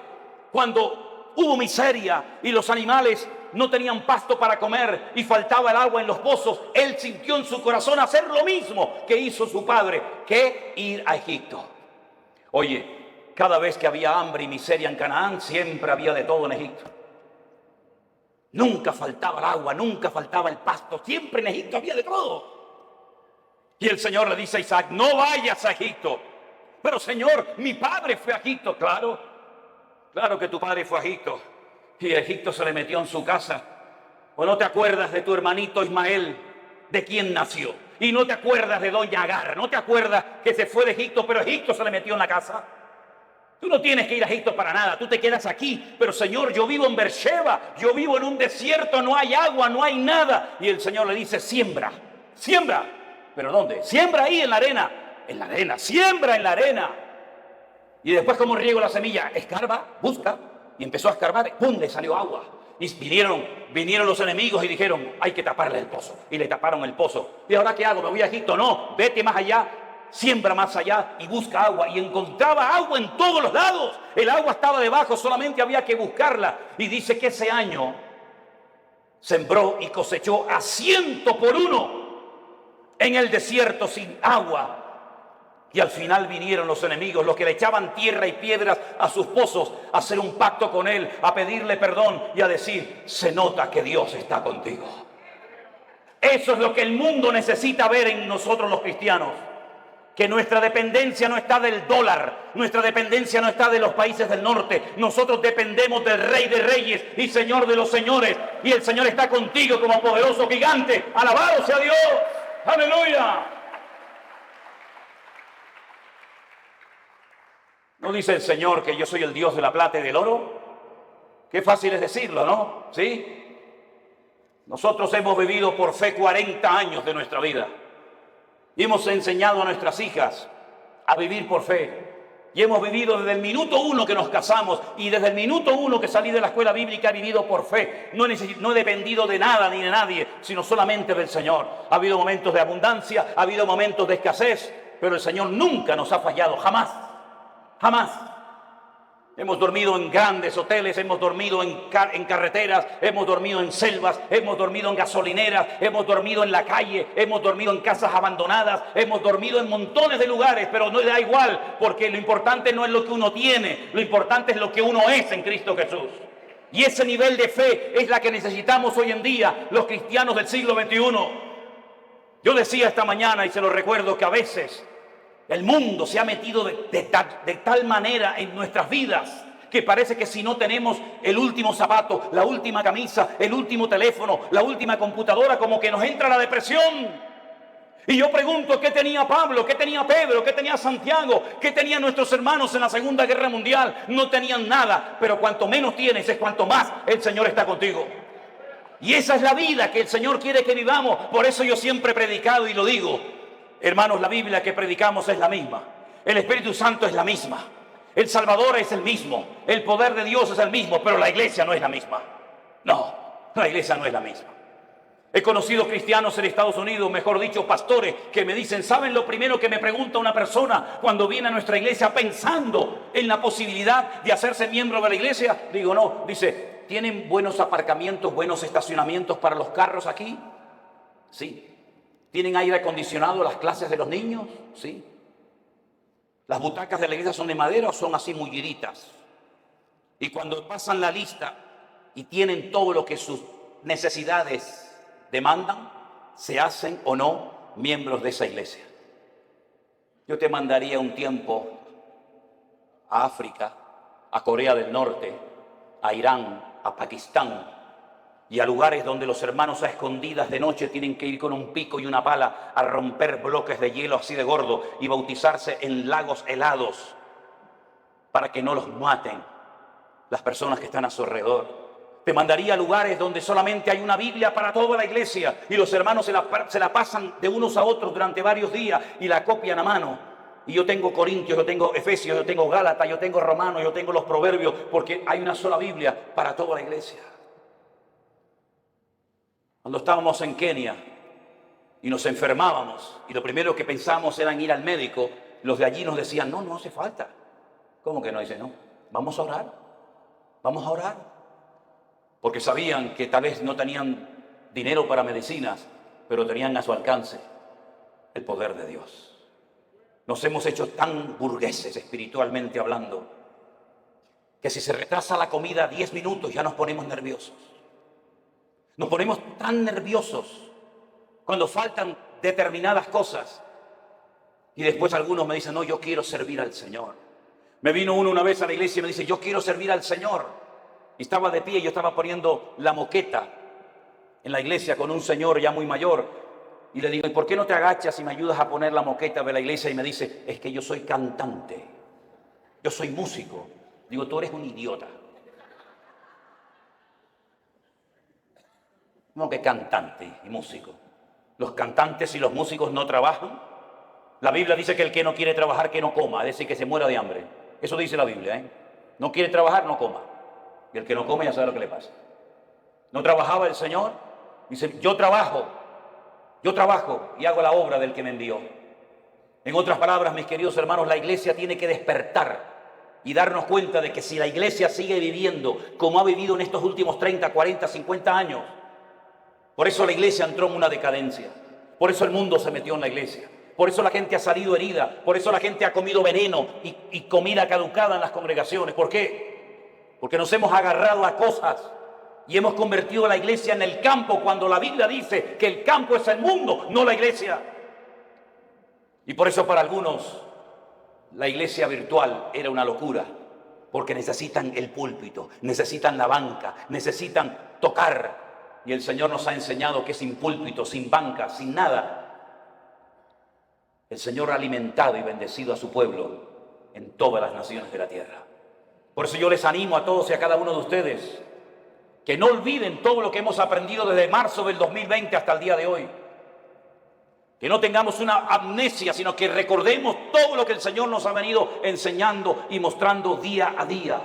cuando hubo miseria y los animales no tenían pasto para comer y faltaba el agua en los pozos, él sintió en su corazón hacer lo mismo que hizo su padre, que ir a Egipto. Oye, cada vez que había hambre y miseria en Canaán, siempre había de todo en Egipto. Nunca faltaba el agua, nunca faltaba el pasto, siempre en Egipto había de todo. Y el Señor le dice a Isaac, no vayas a Egipto. Pero Señor, mi padre fue a Egipto. Claro, claro que tu padre fue a Egipto. Y Egipto se le metió en su casa. ¿O no te acuerdas de tu hermanito Ismael, de quién nació? Y no te acuerdas de doña Agar, no te acuerdas que se fue de Egipto, pero Egipto se le metió en la casa. Tú no tienes que ir a Egipto para nada, tú te quedas aquí. Pero Señor, yo vivo en Beersheba, yo vivo en un desierto, no hay agua, no hay nada. Y el Señor le dice, siembra, siembra. ¿Pero dónde? Siembra ahí en la arena, siembra en la arena. Y después, ¿cómo riego la semilla? Escarba, busca, y empezó a escarbar, ¡pum!, le salió agua. Y vinieron los enemigos y dijeron, hay que taparle el pozo. Y le taparon el pozo. ¿Y ahora qué hago? ¿Me voy a Egipto? No, vete más allá, siembra más allá y busca agua. Y encontraba agua en todos los lados. El agua estaba debajo, solamente había que buscarla. Y dice que ese año sembró y cosechó a 100 por 1 en el desierto sin agua. Y al final vinieron los enemigos, los que le echaban tierra y piedras a sus pozos, a hacer un pacto con él, a pedirle perdón y a decir, se nota que Dios está contigo. Eso es lo que el mundo necesita ver en nosotros los cristianos. Que nuestra dependencia no está del dólar, nuestra dependencia no está de los países del norte. Nosotros dependemos del Rey de Reyes y Señor de los señores. Y el Señor está contigo como poderoso gigante. ¡Alabado sea Dios! ¡Aleluya! ¿No dice el Señor que yo soy el Dios de la plata y del oro? Qué fácil es decirlo, ¿no? ¿Sí? Nosotros hemos vivido por fe 40 años de nuestra vida. Y hemos enseñado a nuestras hijas a vivir por fe. Y hemos vivido desde el minuto 1 que nos casamos y desde el minuto 1 que salí de la escuela bíblica he vivido por fe. No he dependido de nada ni de nadie, sino solamente del Señor. Ha habido momentos de abundancia, ha habido momentos de escasez, pero el Señor nunca nos ha fallado, jamás, jamás. Hemos dormido en grandes hoteles, hemos dormido en carreteras, hemos dormido en selvas, hemos dormido en gasolineras, hemos dormido en la calle, hemos dormido en casas abandonadas, hemos dormido en montones de lugares, pero no da igual, porque lo importante no es lo que uno tiene, lo importante es lo que uno es en Cristo Jesús. Y ese nivel de fe es la que necesitamos hoy en día, los cristianos del siglo XXI. Yo decía esta mañana, y se lo recuerdo, que a veces El mundo se ha metido de tal manera en nuestras vidas que parece que si no tenemos el último zapato, la última camisa, el último teléfono, la última computadora, como que nos entra la depresión. Y yo pregunto, ¿qué tenía Pablo? ¿Qué tenía Pedro? ¿Qué tenía Santiago? ¿Qué tenían nuestros hermanos en la Segunda Guerra Mundial? No tenían nada, pero cuanto menos tienes es cuanto más el Señor está contigo. Y esa es la vida que el Señor quiere que vivamos. Por eso yo siempre he predicado y lo digo. Hermanos, la Biblia que predicamos es la misma. El Espíritu Santo es la misma. El Salvador es el mismo. El poder de Dios es el mismo, pero la iglesia no es la misma. No, la iglesia no es la misma. He conocido cristianos en Estados Unidos, mejor dicho, pastores, que me dicen, ¿saben lo primero que me pregunta una persona cuando viene a nuestra iglesia pensando en la posibilidad de hacerse miembro de la iglesia? Digo, no. Dice, ¿tienen buenos aparcamientos, buenos estacionamientos para los carros aquí? Sí. ¿Tienen aire acondicionado las clases de los niños? Sí. ¿Las butacas de la iglesia son de madera o son así mulliditas? Y cuando pasan la lista y tienen todo lo que sus necesidades demandan, ¿se hacen o no miembros de esa iglesia? Yo te mandaría un tiempo a África, a Corea del Norte, a Irán, a Pakistán y a lugares donde los hermanos a escondidas de noche tienen que ir con un pico y una pala a romper bloques de hielo así de gordo y bautizarse en lagos helados para que no los maten las personas que están a su alrededor. Te mandaría a lugares donde solamente hay una Biblia para toda la iglesia y los hermanos se la pasan de unos a otros durante varios días y la copian a mano. Y yo tengo Corintios, yo tengo Efesios, yo tengo Gálatas, yo tengo Romanos, yo tengo los Proverbios, porque hay una sola Biblia para toda la iglesia. Cuando estábamos en Kenia y nos enfermábamos y lo primero que pensábamos era en ir al médico, los de allí nos decían, no hace falta. ¿Cómo que no? Dice, no, vamos a orar, vamos a orar. Porque sabían que tal vez no tenían dinero para medicinas, pero tenían a su alcance el poder de Dios. Nos hemos hecho tan burgueses espiritualmente hablando, que si se retrasa la comida 10 minutos ya nos ponemos nerviosos. Nos ponemos tan nerviosos cuando faltan determinadas cosas. Y después algunos me dicen, no, yo quiero servir al Señor. Me vino uno una vez a la iglesia y me dice, yo quiero servir al Señor. Y estaba de pie y yo estaba poniendo la moqueta en la iglesia con un señor ya muy mayor. Y le digo, ¿y por qué no te agachas y me ayudas a poner la moqueta de la iglesia? Y me dice, es que yo soy cantante. Yo soy músico. Digo, tú eres un idiota. ¿Cómo que cantante y músico? ¿Los cantantes y los músicos no trabajan? La Biblia dice que el que no quiere trabajar, que no coma. Es decir, que se muera de hambre. Eso dice la Biblia, ¿eh? No quiere trabajar, no coma. Y el que no come ya sabe lo que le pasa. ¿No trabajaba el Señor? Dice, yo trabajo y hago la obra del que me envió. En otras palabras, mis queridos hermanos, la iglesia tiene que despertar y darnos cuenta de que si la iglesia sigue viviendo como ha vivido en estos últimos 30, 40, 50 años, por eso la iglesia entró en una decadencia, por eso el mundo se metió en la iglesia, por eso la gente ha salido herida, por eso la gente ha comido veneno y comida caducada en las congregaciones. ¿Por qué? Porque nos hemos agarrado a cosas y hemos convertido la iglesia en el campo, cuando la Biblia dice que el campo es el mundo, no la iglesia. Y por eso para algunos la iglesia virtual era una locura, porque necesitan el púlpito, necesitan la banca, necesitan tocar. Y el Señor nos ha enseñado que sin púlpito, sin banca, sin nada, el Señor ha alimentado y bendecido a su pueblo en todas las naciones de la tierra. Por eso yo les animo a todos y a cada uno de ustedes que no olviden todo lo que hemos aprendido desde marzo del 2020 hasta el día de hoy. Que no tengamos una amnesia, sino que recordemos todo lo que el Señor nos ha venido enseñando y mostrando día a día.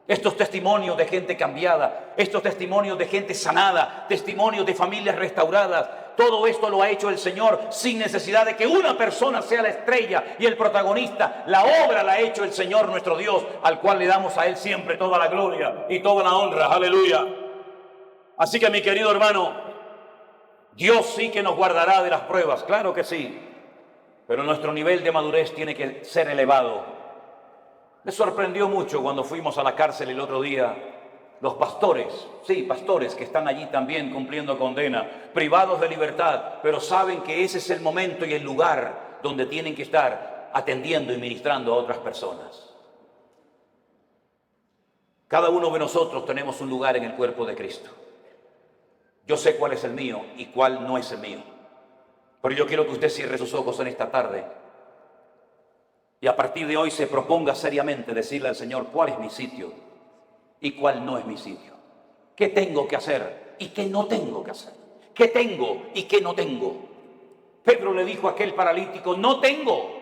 Estos testimonios de gente cambiada, estos testimonios de gente sanada, testimonios de familias restauradas, todo esto lo ha hecho el Señor sin necesidad de que una persona sea la estrella y el protagonista. La obra la ha hecho el Señor nuestro Dios, al cual le damos a Él siempre toda la gloria y toda la honra. Aleluya. Así que, mi querido hermano, Dios sí que nos guardará de las pruebas, claro que sí, pero nuestro nivel de madurez tiene que ser elevado. Me sorprendió mucho cuando fuimos a la cárcel el otro día, los pastores, sí, pastores que están allí también cumpliendo condena, privados de libertad, pero saben que ese es el momento y el lugar donde tienen que estar atendiendo y ministrando a otras personas. Cada uno de nosotros tenemos un lugar en el cuerpo de Cristo. Yo sé cuál es el mío y cuál no es el mío. Pero yo quiero que usted cierre sus ojos en esta tarde y a partir de hoy se proponga seriamente decirle al Señor cuál es mi sitio y cuál no es mi sitio. ¿Qué tengo que hacer y qué no tengo que hacer? ¿Qué tengo y qué no tengo? Pedro le dijo a aquel paralítico, no tengo.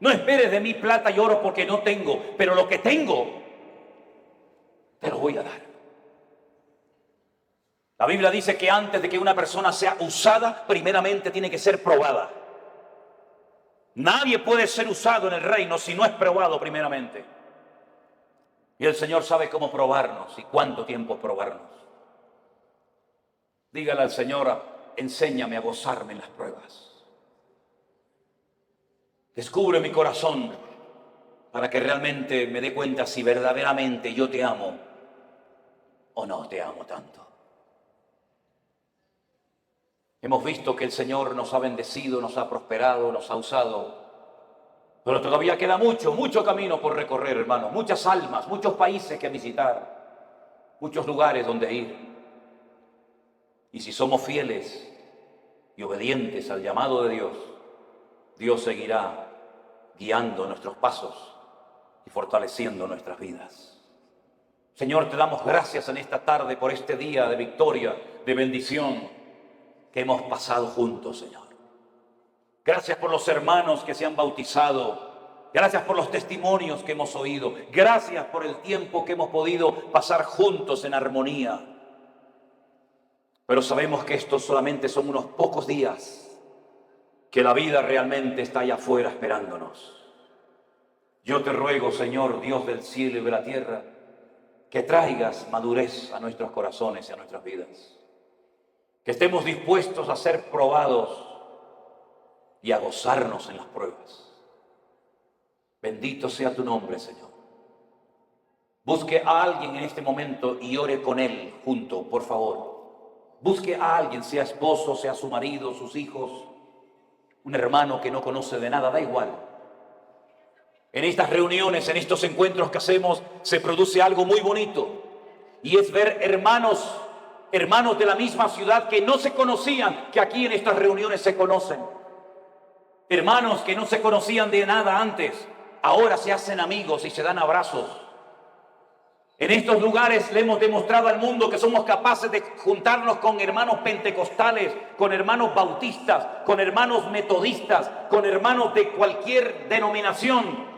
No esperes de mí plata y oro porque no tengo, pero lo que tengo te lo voy a dar. La Biblia dice que antes de que una persona sea usada, primeramente tiene que ser probada. Nadie puede ser usado en el reino si no es probado primeramente. Y el Señor sabe cómo probarnos y cuánto tiempo probarnos. Dígale al Señor, enséñame a gozarme en las pruebas. Descubre mi corazón para que realmente me dé cuenta si verdaderamente yo te amo o no te amo tanto. Hemos visto que el Señor nos ha bendecido, nos ha prosperado, nos ha usado. Pero todavía queda mucho camino por recorrer, hermanos. Muchas almas, muchos países que visitar, muchos lugares donde ir. Y si somos fieles y obedientes al llamado de Dios, Dios seguirá guiando nuestros pasos y fortaleciendo nuestras vidas. Señor, te damos gracias en esta tarde por este día de victoria, de bendición que hemos pasado juntos, Señor. Gracias por los hermanos que se han bautizado. Gracias por los testimonios que hemos oído. Gracias por el tiempo que hemos podido pasar juntos en armonía. Pero sabemos que estos solamente son unos pocos días, que la vida realmente está allá afuera esperándonos. Yo te ruego, Señor, Dios del cielo y de la tierra, que traigas madurez a nuestros corazones y a nuestras vidas. Que estemos dispuestos a ser probados y a gozarnos en las pruebas. Bendito sea tu nombre, Señor. Busque a alguien en este momento y ore con él junto, por favor. Busque a alguien, sea esposo, sea su marido, sus hijos, un hermano que no conoce de nada, da igual. En estas reuniones, en estos encuentros que hacemos, se produce algo muy bonito. Y es ver hermanos de la misma ciudad que no se conocían, que aquí en estas reuniones se conocen. Hermanos que no se conocían de nada antes, ahora se hacen amigos y se dan abrazos. En estos lugares le hemos demostrado al mundo que somos capaces de juntarnos con hermanos pentecostales, con hermanos bautistas, con hermanos metodistas, con hermanos de cualquier denominación.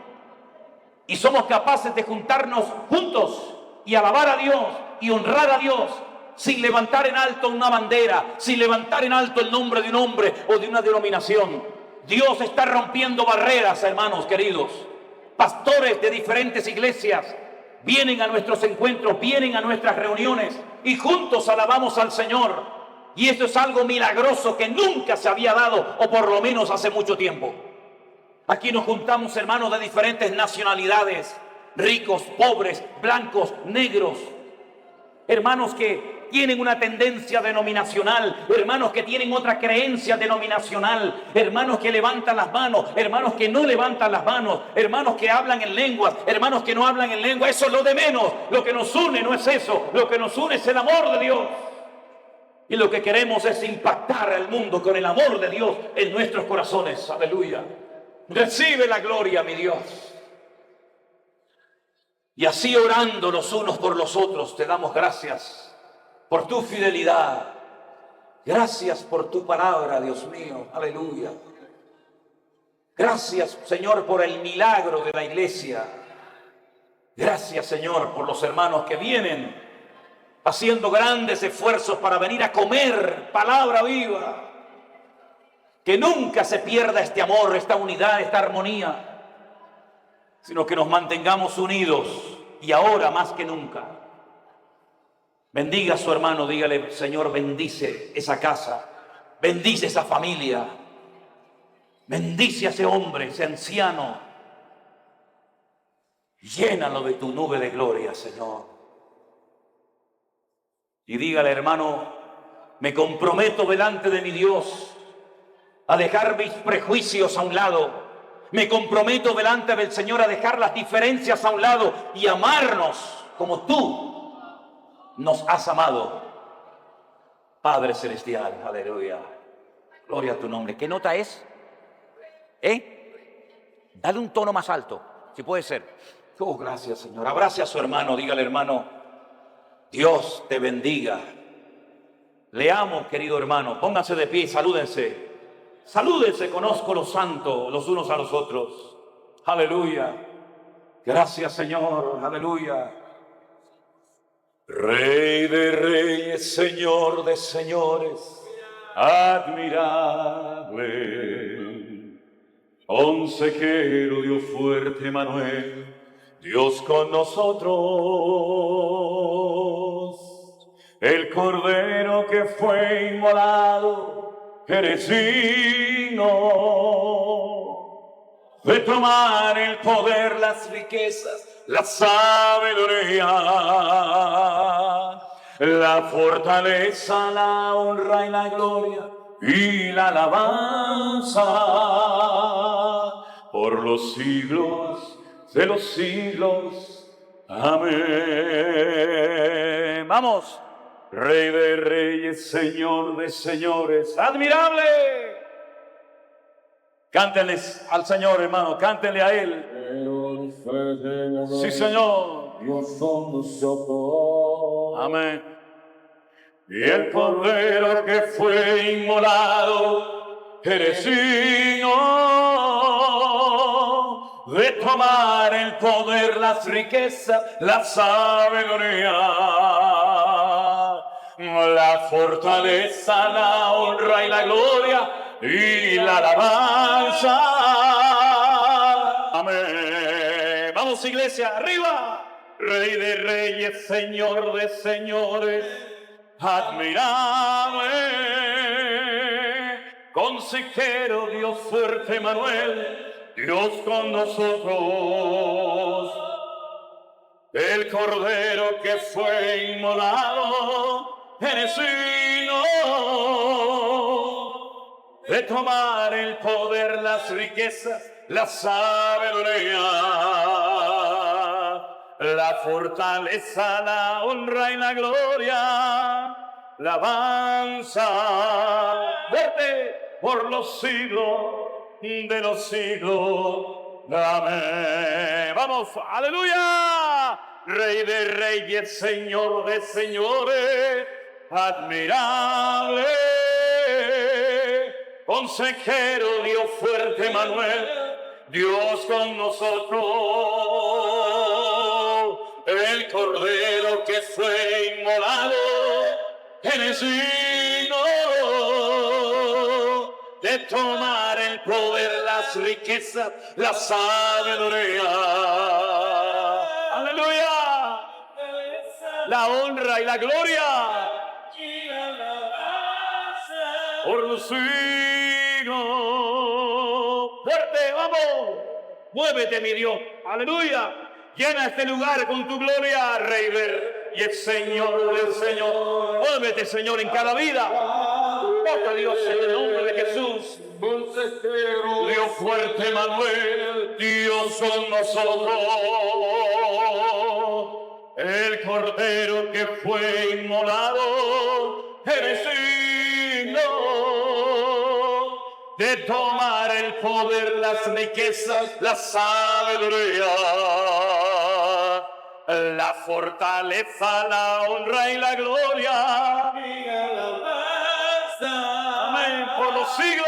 Y somos capaces de juntarnos juntos y alabar a Dios y honrar a Dios sin levantar en alto una bandera, sin levantar en alto el nombre de un hombre o de una denominación. Dios está rompiendo barreras, hermanos queridos. Pastores de diferentes iglesias vienen a nuestros encuentros, vienen a nuestras reuniones y juntos alabamos al Señor. Y esto es algo milagroso que nunca se había dado, o por lo menos hace mucho tiempo. Aquí nos juntamos hermanos de diferentes nacionalidades, ricos, pobres, blancos, negros, hermanos que tienen una tendencia denominacional, hermanos que tienen otra creencia denominacional, hermanos que levantan las manos, hermanos que no levantan las manos, hermanos que hablan en lenguas, hermanos que no hablan en lengua. Eso es lo de menos. Lo que nos une no es eso, lo que nos une es el amor de Dios. Y lo que queremos es impactar al mundo con el amor de Dios en nuestros corazones. Aleluya. Recibe la gloria, mi Dios. Y así orando los unos por los otros, te damos gracias por tu fidelidad. Gracias por tu palabra, Dios mío. Aleluya. Gracias, Señor, por el milagro de la iglesia. Gracias, Señor, por los hermanos que vienen haciendo grandes esfuerzos para venir a comer palabra viva. Que nunca se pierda este amor, esta unidad, esta armonía, sino que nos mantengamos unidos y ahora más que nunca. Bendiga a su hermano, dígale, Señor, bendice esa casa, bendice esa familia, bendice a ese hombre, ese anciano. Llénalo de tu nube de gloria, Señor. Y dígale, hermano, me comprometo delante de mi Dios a dejar mis prejuicios a un lado. Me comprometo delante del Señor a dejar las diferencias a un lado y amarnos como tú nos has amado. Padre Celestial, aleluya. Gloria a tu nombre. ¿Qué nota es? Dale un tono más alto, si puede ser. Oh, gracias, Señor. Abrace a su hermano, dígale, hermano, Dios te bendiga. Le amo, querido hermano. Pónganse de pie y salúdense. Salúdense, conozco los santos los unos a los otros. Aleluya. Gracias, Señor. Aleluya. Rey de reyes, Señor de señores, admirable. Consejero, Dios fuerte, Manuel, Dios con nosotros. El Cordero que fue inmolado, eres digno de tomar el poder, las riquezas, la sabiduría, la fortaleza, la honra y la gloria y la alabanza por los siglos de los siglos. Amén. Vamos. Rey de reyes, Señor de señores, admirable. Cántenles al Señor, hermano, cántenle a Él. Sí, Señor. Amén. Y el Cordero que fue inmolado, eres digno de tomar el poder, las riquezas, la sabiduría, la fortaleza, la honra y la gloria y la alabanza. Amén. Vamos, iglesia, arriba. Rey de reyes, Señor de señores, admirable. Consejero, Dios fuerte, Manuel, Dios con nosotros. El Cordero que fue inmolado, eres digno de tomar el poder, las riquezas, la sabiduría, la fortaleza, la honra y la gloria, la alabanza, verte por los siglos de los siglos. Amén. Vamos, aleluya. Rey de reyes, Señor de señores, admirable. Consejero, Dios fuerte, Manuel, Dios con nosotros. El Cordero que fue inmolado, eres digno de tomar el poder, las riquezas, la sabiduría. Aleluya. La honra y la gloria por los siglos. Fuerte, vamos. Muévete, mi Dios. Aleluya. Llena este lugar con tu gloria, Rey y el Señor del Señor. Muévete, Señor, en cada vida. Toca, Dios, en el nombre de Jesús. Dios fuerte, Manuel, Dios con nosotros. El Cordero que fue inmolado, eres digno de tomar el poder, las riquezas, la sabiduría, la fortaleza, la honra y la gloria. Amén. Por los siglos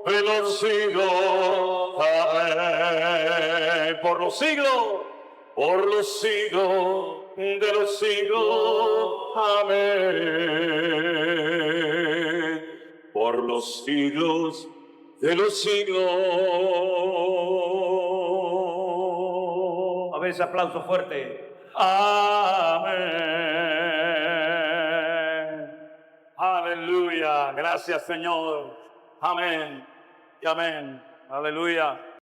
de los siglos. Amén. Por los siglos de los siglos. Amén. Por los siglos de los siglos. A ver ese aplauso fuerte. Amén. Aleluya. Gracias, Señor. Amén. Y amén. Aleluya.